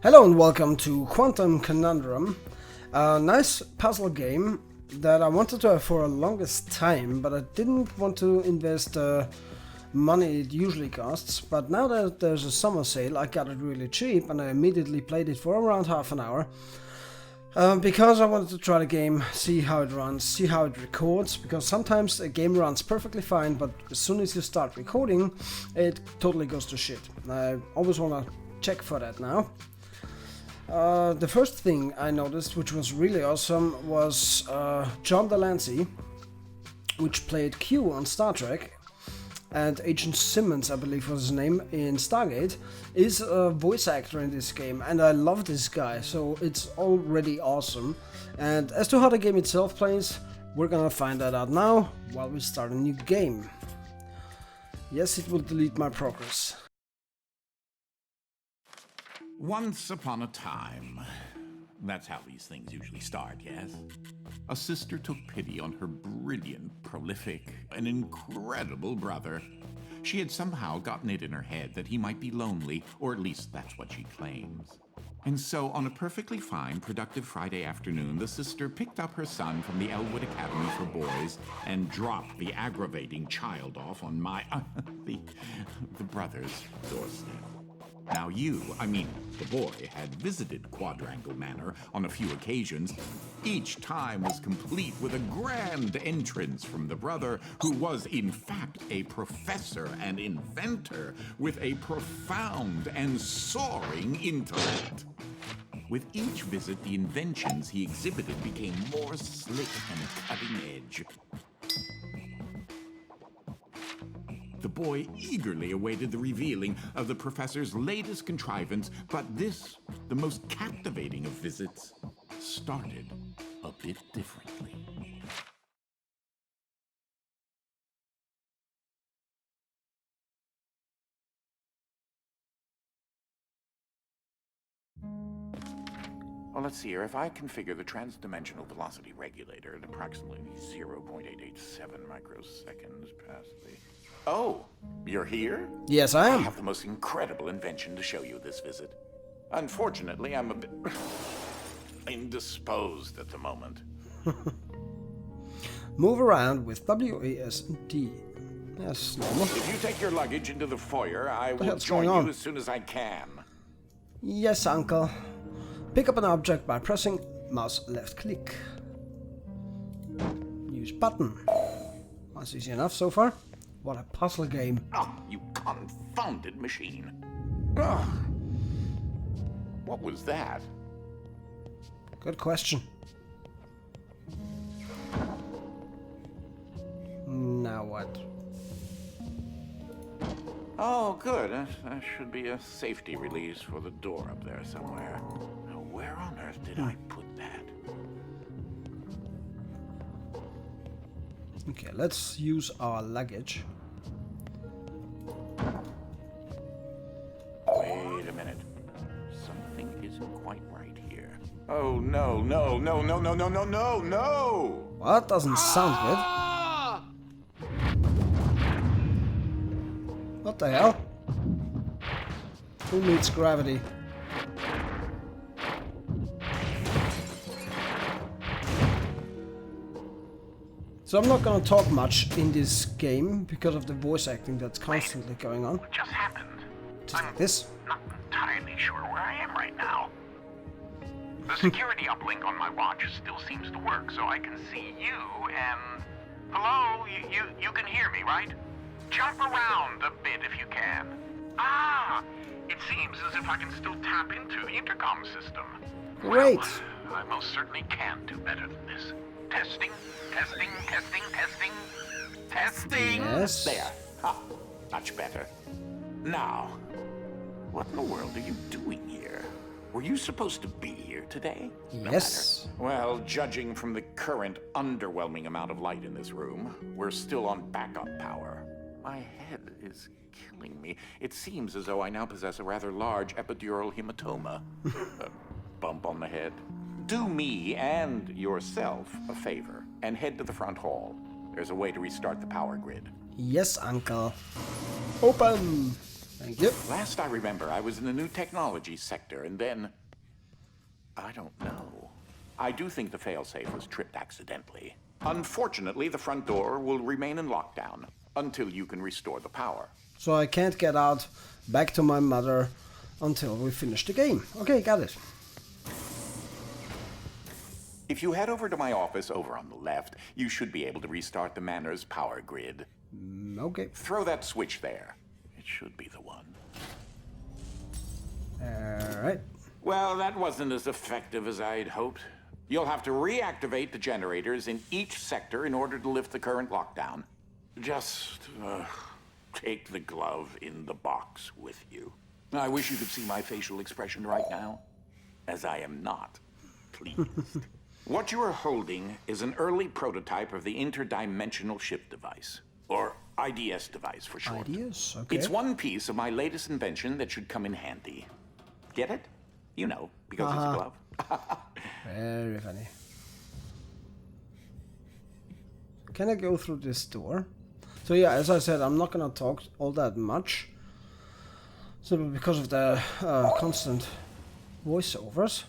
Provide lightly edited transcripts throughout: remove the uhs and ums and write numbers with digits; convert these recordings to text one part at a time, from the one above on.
Hello and welcome to Quantum Conundrum, a nice puzzle game that I wanted to have for a longest time, but I didn't want to invest the money it usually costs. But now that there's a summer sale, I got it really cheap and I immediately played it for around half an hour. Because I wanted to try the game, see how it runs, see how it records, because sometimes a game runs perfectly fine, but as soon as you start recording, it totally goes to shit. I always want to check for that now. The first thing I noticed, which was really awesome, was John Delancey, which played Q on Star Trek, and Agent Simmons, I believe was his name, in Stargate, is a voice actor in this game, and I love this guy, so it's already awesome. And as to how the game itself plays, we're gonna find that out now, while we start a new game. Yes, it will delete my progress. Once upon a time. That's how these things usually start, yes? A sister took pity on her brilliant, prolific, and incredible brother. She had somehow gotten it in her head that he might be lonely, or at least that's what she claims. And so, on a perfectly fine, productive Friday afternoon, the sister picked up her son from the Elwood Academy for Boys and dropped the aggravating child off on the brother's doorstep. Now the boy, had visited Quadrangle Manor on a few occasions. Each time was complete with a grand entrance from the brother, who was in fact a professor and inventor with a profound and soaring intellect. With each visit, the inventions he exhibited became more slick and cutting edge. The boy eagerly awaited the revealing of the professor's latest contrivance, but this, the most captivating of visits, started a bit differently. Well, let's see here. If I configure the transdimensional velocity regulator at approximately 0.887 microseconds past the... Oh, you're here? Yes, I am. I have the most incredible invention to show you this visit. Unfortunately, I'm a bit indisposed at the moment. Move around with WASD. Yes, normal. If you take your luggage into the foyer, I will join you as soon as I can. Yes, uncle. Pick up an object by pressing mouse left click. Use button. That's easy enough so far. What a puzzle game. Oh, you confounded machine. Ugh. What was that? Good question. Now what? Oh, good. That should be a safety release for the door up there somewhere. Now, where on earth did I put that? Okay, let's use our luggage. Wait a minute. Something isn't quite right here. Oh, no, no, no, no, no, no, no, no, no! Well, that doesn't sound good. What the hell? Who needs gravity? So I'm not gonna talk much in this game because of the voice acting that's constantly going on. What just happened? Just like this. Not entirely sure where I am right now. The security uplink on my watch still seems to work, so I can see you and... Hello? You can hear me, right? Jump around a bit if you can. Ah! It seems as if I can still tap into the intercom system. Great. Well, I most certainly can do better than this. Testing, testing, testing, testing, testing. Yes. There. Ha! Much better. Now, what in the world are you doing here? Were you supposed to be here today? Yes. No matter. Well, judging from the current underwhelming amount of light in this room, we're still on backup power. My head is killing me. It seems as though I now possess a rather large epidural hematoma. A bump on the head. Do me and yourself a favor and head to the front hall. There's a way to restart the power grid. Yes, uncle. Open! Thank you. Last I remember, I was in the new technology sector, and then... I don't know. I do think the failsafe was tripped accidentally. Unfortunately, the front door will remain in lockdown until you can restore the power. So I can't get out back to my mother until we finish the game. Okay, got it. If you head over to my office over on the left, you should be able to restart the manor's power grid. Okay. Throw that switch there. It should be the one. Alright. Well, that wasn't as effective as I'd hoped. You'll have to reactivate the generators in each sector in order to lift the current lockdown. Just take the glove in the box with you. I wish you could see my facial expression right now, as I am not pleased. What you are holding is an early prototype of the interdimensional shift device, or IDS device for short. IDS, okay. It's one piece of my latest invention that should come in handy. Get it? You know, because it's a glove. Very funny. Can I go through this door? So yeah, as I said, I'm not gonna talk all that much. So because of the constant voiceovers.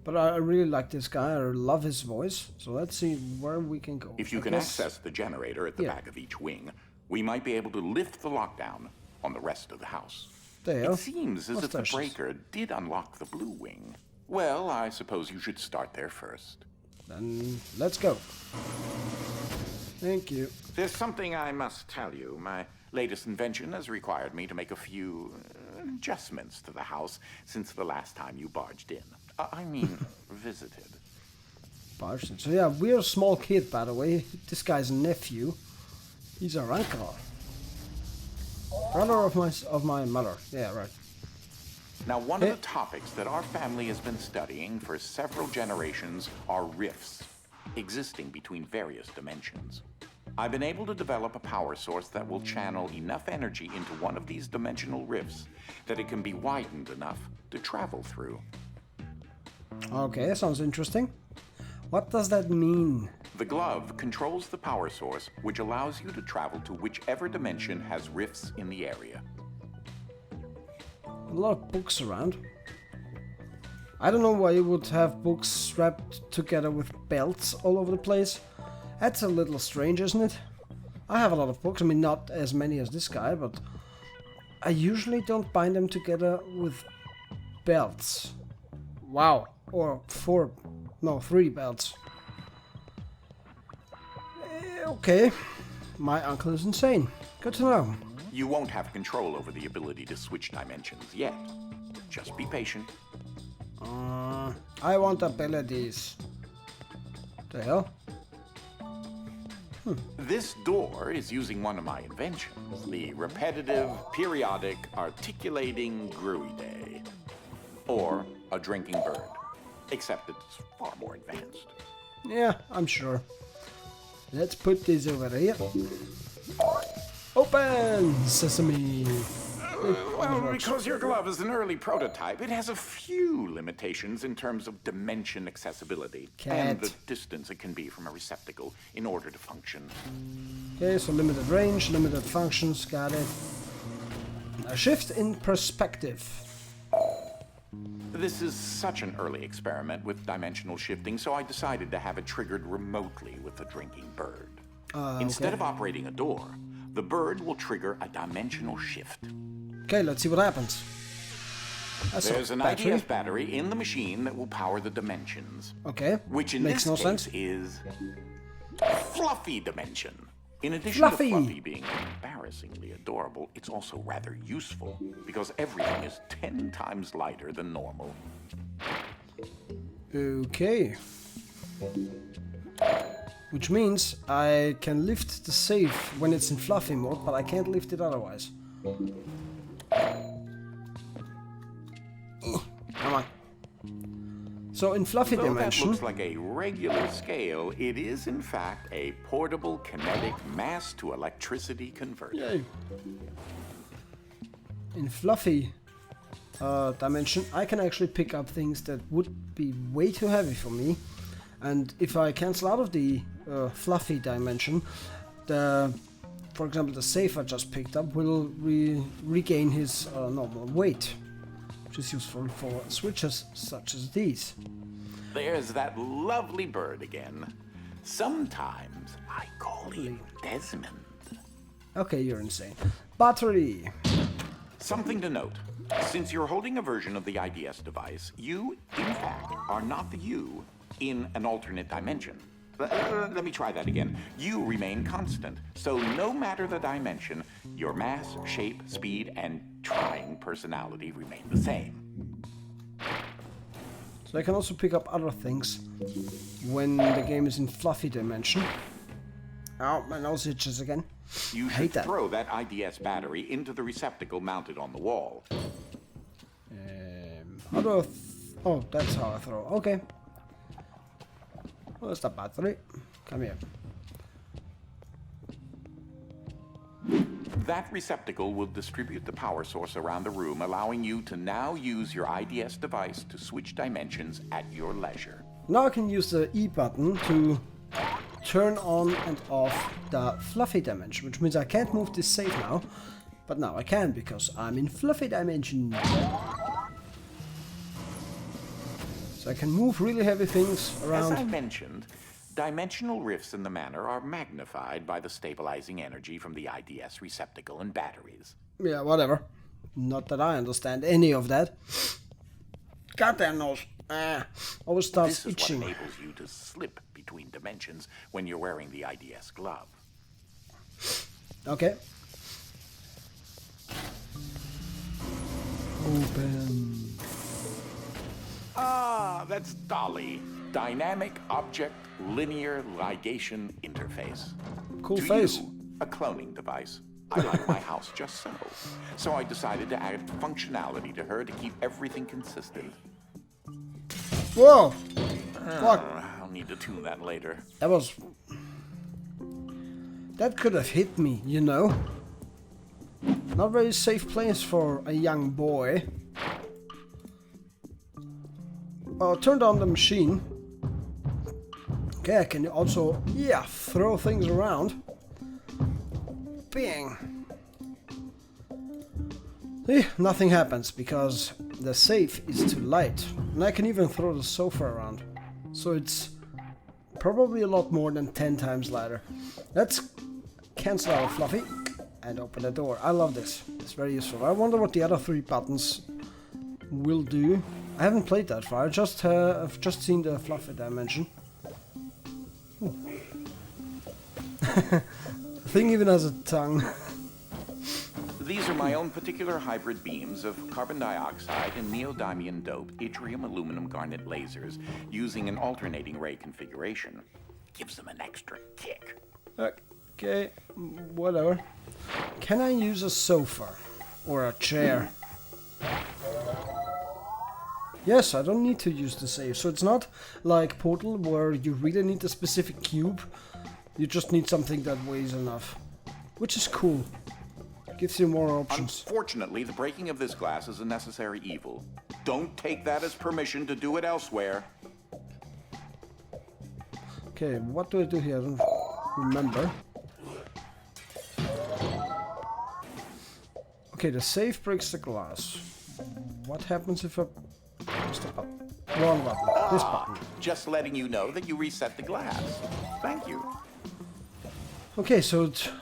But I really like this guy, I love his voice. So let's see where we can go. If you can access the generator at the back of each wing, we might be able to lift the lockdown on the rest of the house. There. It seems as if the breaker did unlock the blue wing. Well, I suppose you should start there first. Then let's go. Thank you. There's something I must tell you. My latest invention has required me to make a few adjustments to the house since the last time you barged in. I mean, visited. Barged in. So yeah, we're a small kid, by the way. This guy's nephew. He's our uncle. Brother of my mother. Yeah, right. Now, one of the topics that our family has been studying for several generations are rifts, existing between various dimensions. I've been able to develop a power source that will channel enough energy into one of these dimensional rifts that it can be widened enough to travel through. Okay, sounds interesting. What does that mean? The glove controls the power source, which allows you to travel to whichever dimension has rifts in the area. A lot of books around. I don't know why you would have books strapped together with belts all over the place. That's a little strange, isn't it? I have a lot of books, I mean not as many as this guy, but I usually don't bind them together with belts. Wow, or 3 belts. Okay, my uncle is insane. Good to know. You won't have control over the ability to switch dimensions yet. Just be patient. I want abilities. The hell? This door is using one of my inventions, the repetitive, periodic, articulating gruidae. Or a drinking bird. Except it's far more advanced. Yeah, I'm sure. Let's put this over here. Open! Sesame! Well, because your glove is an early prototype, it has a few limitations in terms of dimension accessibility. And the distance it can be from a receptacle in order to function. Okay, so limited range, limited functions, got it. A shift in perspective. This is such an early experiment with dimensional shifting, so I decided to have it triggered remotely with the drinking bird. Instead of operating a door, the bird will trigger a dimensional shift. Okay, let's see what happens. There's an IDS battery in the machine that will power the dimensions. Okay, which in makes this no case sense. is Fluffy Dimension. In addition to Fluffy being embarrassingly adorable, it's also rather useful because everything is 10 times lighter than normal. Okay. Which means I can lift the safe when it's in Fluffy mode, but I can't lift it otherwise. Come on. So in Fluffy Dimension... that looks like a regular scale, it is in fact a portable kinetic mass to electricity converter. Yay. In Fluffy Dimension, I can actually pick up things that would be way too heavy for me. And if I cancel out of the Fluffy Dimension, the for example, the safe I just picked up will regain his normal weight, which is useful for switches such as these. There's that lovely bird again. Sometimes I call him Desmond. Okay, you're insane. Battery. Something to note. Since you're holding a version of the IDS device, you, in fact, are not the you in an alternate dimension. Let me try that again. You remain constant, so no matter the dimension, your mass, shape, speed, and trying personality remain the same. So I can also pick up other things when the game is in fluffy dimension. Ow, my nose itches again. You should throw that IDS battery into the receptacle mounted on the wall. How do I... oh, that's how I throw. Okay. Where's the battery? Come here. That receptacle will distribute the power source around the room, allowing you to now use your IDS device to switch dimensions at your leisure. Now I can use the E button to turn on and off the fluffy dimension, which means I can't move this safe now, but now I can because I'm in fluffy dimension. So I can move really heavy things around. As I mentioned, dimensional rifts in the manor are magnified by the stabilizing energy from the IDS receptacle and batteries. Yeah, whatever. Not that I understand any of that. Goddamn nose. Always starts itching. This is what enables you to slip between dimensions when you're wearing the IDS glove. Okay. Open. Ah, that's Dolly. Dynamic Object Linear Ligation Interface. Cool to face. You, a cloning device. I like my house just so. So I decided to add functionality to her to keep everything consistent. Whoa! Fuck. I'll need to tune that later. That was... that could have hit me, you know? Not very safe place for a young boy. Turned on the machine. Okay, I can also, throw things around. Bing! Nothing happens because the safe is too light. And I can even throw the sofa around. So it's probably a lot more than 10 times lighter. Let's cancel out Fluffy and open the door. I love this. It's very useful. I wonder what the other 3 buttons will do. I haven't played that far. I've just seen the Fluffy dimension. The thing even has a tongue. These are my own particular hybrid beams of carbon dioxide and neodymium dope yttrium aluminum garnet lasers using an alternating ray configuration. Gives them an extra kick. Okay, whatever. Can I use a sofa? Or a chair? Yes, I don't need to use the safe. So it's not like Portal where you really need a specific cube. You just need something that weighs enough. Which is cool. Gives you more options. Unfortunately, the breaking of this glass is a necessary evil. Don't take that as permission to do it elsewhere. Okay, what do I do here? I don't remember. Okay, the safe breaks the glass. What happens if I press the button? Wrong button. This button. Just letting you know that you reset the glass. Thank you. Okay, so it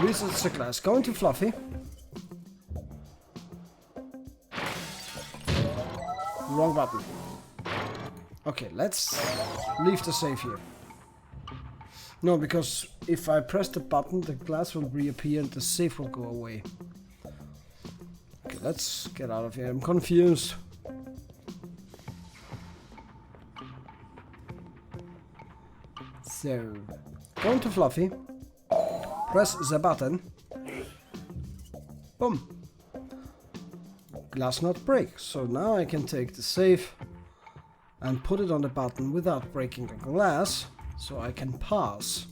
resets the glass. Go into Fluffy. Wrong button. Okay, let's leave the safe here. No, because if I press the button, the glass will reappear and the safe will go away. Okay, let's get out of here. I'm confused. So, go into Fluffy. Press the button. Boom. Glass not break. So now I can take the safe and put it on the button without breaking the glass. So I can pass.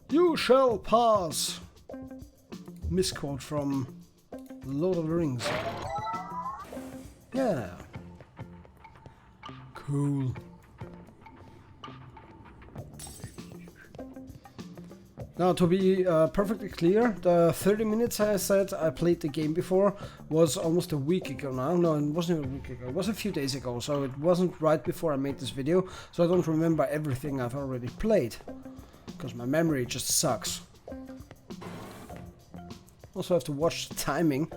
You shall pass. Misquote from Lord of the Rings. Yeah. Cool. Now, to be perfectly clear, the 30 minutes I said I played the game before was almost a week ago now. No, it wasn't even a week ago. It was a few days ago, so it wasn't right before I made this video. So I don't remember everything I've already played, because my memory just sucks. Also have to watch the timing,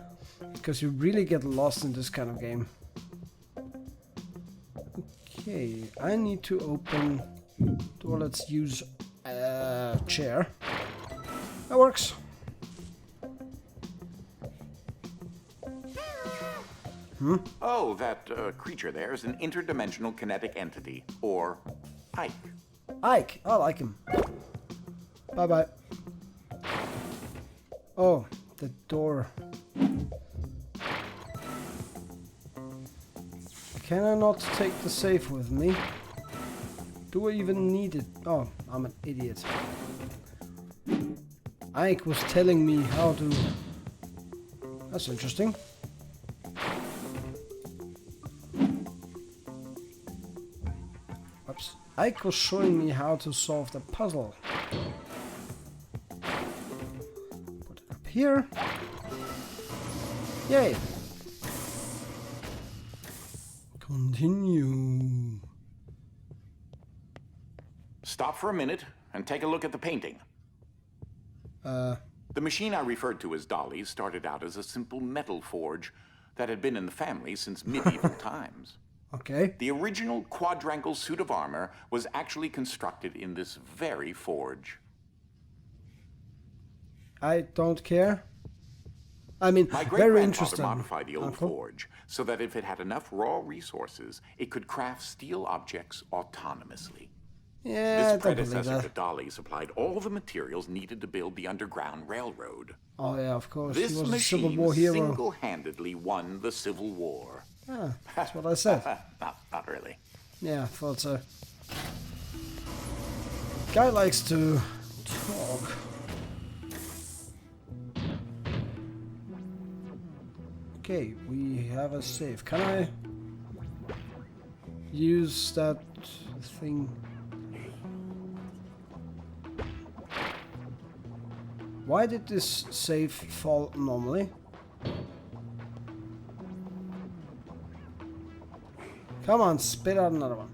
because you really get lost in this kind of game. Okay, I need to open door. Let's use a chair. That works. Oh, that creature there is an interdimensional kinetic entity, or Ike. Ike, I like him. Bye-bye. Oh, the door. Can I not take the safe with me? Do I even need it? Oh, I'm an idiot. Ike was telling me how to... That's interesting. Oops. Ike was showing me how to solve the puzzle. Put it up here. Yay! Continue. Stop for a minute and take a look at the painting. The machine I referred to as Dolly started out as a simple metal forge that had been in the family since medieval times. Okay. The original quadrangle suit of armor was actually constructed in this very forge. I don't care. I mean, My very great-grandfather interesting. modified the old Uncle. forge so that if it had enough raw resources, it could craft steel objects autonomously. Yeah, I This don't believe predecessor to that. Dolly supplied all the materials needed to build the Underground Railroad. Oh yeah, of course. This He was a Civil machine War hero. single-handedly won the Civil War. Ah, that's what I said. Not really. Yeah, I thought so. Guy likes to talk. Okay, we have a save. Can I use that thing? Why did this save fall normally? Come on, spit out another one.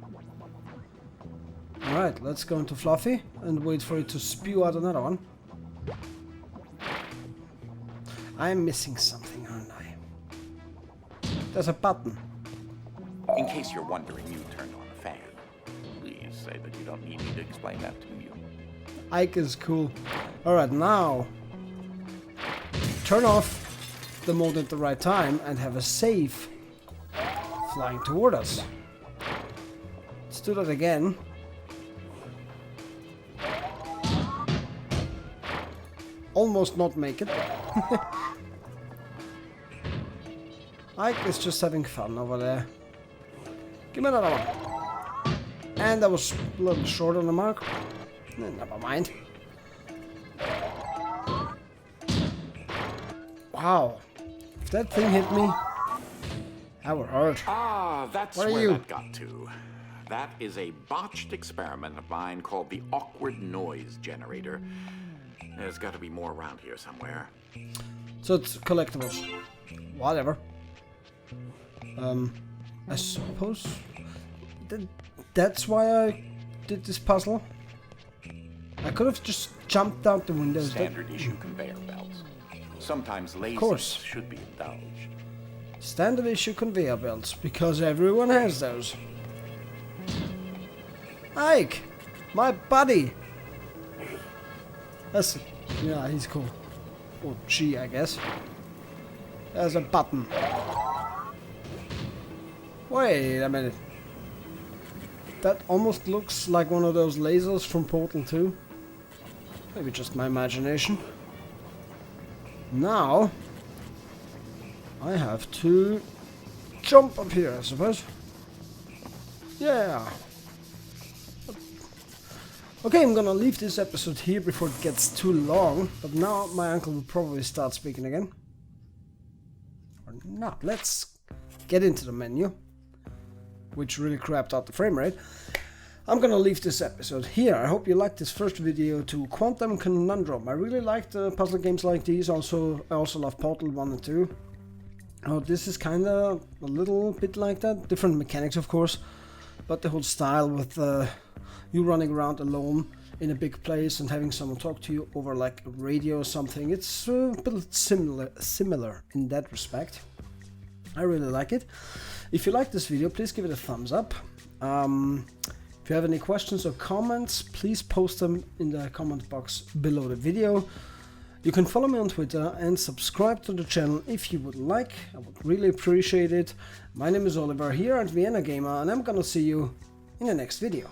Alright, let's go into Fluffy and wait for it to spew out another one. I'm missing something, aren't I? There's a button. In case you're wondering, you turned on a fan. Please say that you don't need me to explain that to you. Ike is cool. Alright, now turn off the mode at the right time and have a save flying toward us. Let's do that again. Almost not make it. Ike is just having fun over there. Give me another one. And that was a little short on the mark. Never mind. Wow. If that thing hit me, that would hurt. Ah, that's What are where you? that got to. That is a botched experiment of mine called the awkward noise generator. There's got to be more around here somewhere. So it's collectibles. Whatever. I suppose that's why I did this puzzle. I could have just jumped out the window. Standard issue conveyor belts. Sometimes laziness course. should be indulged. Standard issue conveyor belts, because everyone has those. Ike! My buddy! That's... yeah, he's cool. Or she, I guess. There's a button. Wait a minute. That almost looks like one of those lasers from Portal 2. Maybe just my imagination. Now, I have to jump up here, I suppose. Yeah. Okay, I'm gonna leave this episode here before it gets too long, but now my uncle will probably start speaking again. Or not. Let's get into the menu, which really crapped out the frame rate. I'm gonna leave this episode here. I hope you liked this first video to Quantum Conundrum. I really liked puzzle games like these. I also love Portal 1 and 2. Oh, this is kinda a little bit like that. Different mechanics, of course, but the whole style with you running around alone in a big place and having someone talk to you over like a radio or something. It's a bit similar in that respect. I really like it. If you like this video, please give it a thumbs up. If you have any questions or comments, please post them in the comment box below the video. You can follow me on Twitter and subscribe to the channel if you would like. I would really appreciate it. My name is Oliver here at Vienna Gamer, and I'm gonna see you in the next video.